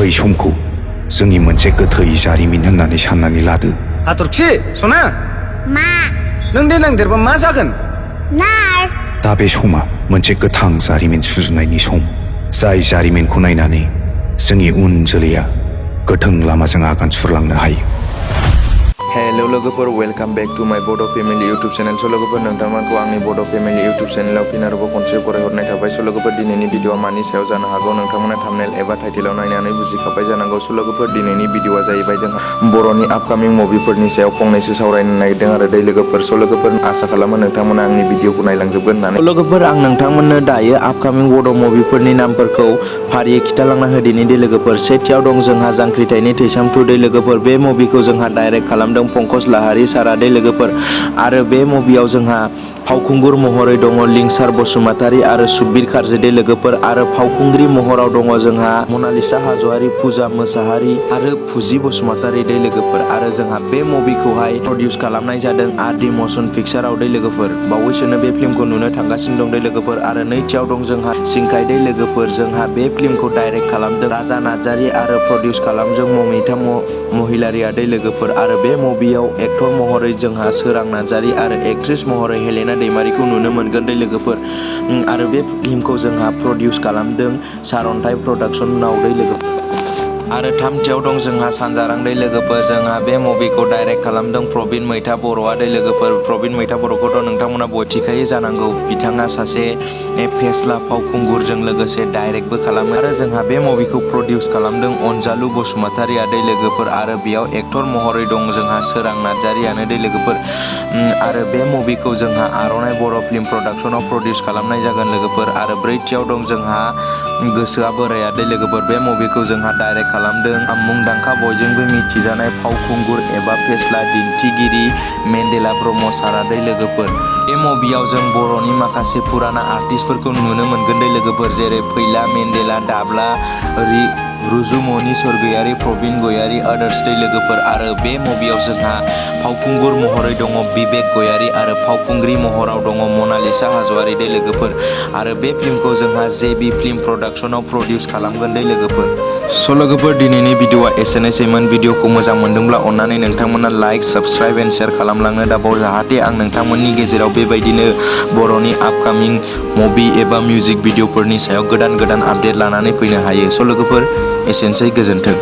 बै समखौ जोंनि मोनसे गोथै जारिमिन होननानै साननानै लादो। हाथरखि सना मा नों देनां देरबा मा जागोन? नार्स दा बे समा मोनसे गोथां जारिमिन सुजुनायनि सम, जाय जारिमिनखौ नायनानै जोंनि उन जोलैया गोथों लामाजों आगान सुरलांनो हायो। हेलो लोगोफोर, वेलकाम बेक टू माय बड' फेमिली यूट्यूब चैनल। स' लोगोफोर, नोंथांमोनखौ आंनि बड' फेमिली यूट्यूब चैनलाव फिन आरोबाव खनसे बरायहरनाय थाबाय। स' लोगोफोर, दिनैनि भिडिअआ मानि सायाव जानो हागौ नोंथांमोना थाम्बनेल एबा टाइटेलाव नायनानै बुजिखाबाय जानांगौ। स' लोगोफोर, दिनैनि भिडिअआ जाहैबाय जोंहा बर'नि आपकामिं मुभिफोरनि सायाव फंनैसो सावरायनो नागिरदों आरो दै लोगोफोर। स' लोगोफोर, आसा खालामो नोंथांमोना आंनि भिडिअखौ नायलांजोबगोन होननानै। लोगोफोर, आं नोंथांमोननो दायो आपकामिं बड' मुभिफोरनि नामफोरखौ फारियै खिथालांना होदिनि दै लोगोफोर। सेथियाव दं जोंहा जांख्रिथायनि थैसाम 2 दै लोगोफोर। बे मुभिखौ जोंहा डाइरेक्ट खालामदों पंकज लाहारी सारा दै लोगोफोर। आरो बे मुभियाव जोंहा फावखुंगुर महरै दङ लिंसार बसुमतारी आरो सुकबिर कार्जि दै लोगोफोर। आरो फावखुंग्रि महराव दङ जोंहा मनालिसा हाज'वारि, फुजा मोसाहारि आरो फुजि बसुमतारी दै लोगोफोर। आरो जोंहा बे मुभिखौहाय प्रडिउस खालामनाय जादों आरडि मशन पिक्चाराव दै लोगोफोर। बावैसोनो बे फिल्मखौ नुनो थांगासिनो दं दै लोगोफोर। आरो नैथियाव दं जोंहा सिंखाय दै लोगोफोर। जोंहा बे फिल्मखौ डाइरेक्ट खालामदों राजा नार्जारि आरो प्रडिउस खालामदों ममिता महिलारिया दै लोगोफोर। आरो बे मुभियाव एक्टर महरै जोंहा सोरां नार्जारि आरो एक्ट्रेस महरै हेलेना दैमारिखौ नुनो मोनगोन दै लोगोफोर। आरो बे फिल्मखौ जोंहा प्रडिउस खालामदों सारन्थाइ प्रडाक्सनाव दै लोगोफोर। आरो थामथियाव दं जोंहा सानजारां दै लोगोफोर। जोंहा बे मुभिखौ डाइरेक्ट खालामदों प्रबिन मैथा बर'आ दै लोगोफोर। प्रबिन मैथा बर'खौथ' नोंथांमोना बयबो मिथिखायो जानांगौ। बिथाङा सासे फेस्ला फावखुंगुरजों लोगोसे डाइरेक्टबो खालामो। आरो जोंहा बे मुभिखौ प्रडिउस खालामदों अनजालु बसुमतारीया दै लोगोफोर। आरो बेयाव एक्टर महरै दं जोंहा सोरां नार्जारियानो दै लोगोफोर। आरो बे मुभिखौ जोंहा आर'नाइ बर' फिल्म प्रडाक्सनाव प्रडिउस खालामनाय जागोन लोगोफोर। आरो ब्रैथियाव दं जोंहा गोसोआ बोराया दै लोगोफोर। बे मुभिखौ जोंहा डाइरेक्ट खालामदों मुंदांखा बयजोंबो मिथिजानाय फावखुंगुर एबा फेस्ला दिन्थिगिरि मेन्देला ब्रह्म सारा दै लोगोफोर। बे मुभियाव जों बर'नि माखासे फुराना आर्टिस्टफोरखौ नुनो मोनगोन दै लोगोफोर, जेरै फैला मेन्देला, दाब्ला रुजुमनि स्वर्गीयारि, प्रबिन गयारि, आदार्स दै लोगोफोर। आरो बे मुभियाव जोंहा फावखुंगुर महरै दङ बिबेक गयारि आरो फावखुंग्रि महराव दङ मनालिसा हाज'वारि दै लोगोफोर। आरो बे फिल्मखौ जोंहा जेबि फिल्म प्रडाक्सनाव प्रडिउस खालामगोन दै लोगोफोर। स' लोगोफोर, दिनैनि भिडिअआ एसेनोसैमोन। भिडिअखौ मोजां मोनदोंब्ला अन्नानै नोंथांमोना लाइक, साबस्क्राइब एन्ड शेयार खालामलांनो दाबाव, जाहाथे आं नोंथांमोननि गेजेराव बेबायदिनो बर'नि आपकामिं मुभि एबा मिउजिक भिडिअफोरनि सायाव गोदान गोदान आपडेट लानानै फैनो हायो। स' लोगोफोर, एसेनोसै, गोजोन्थों।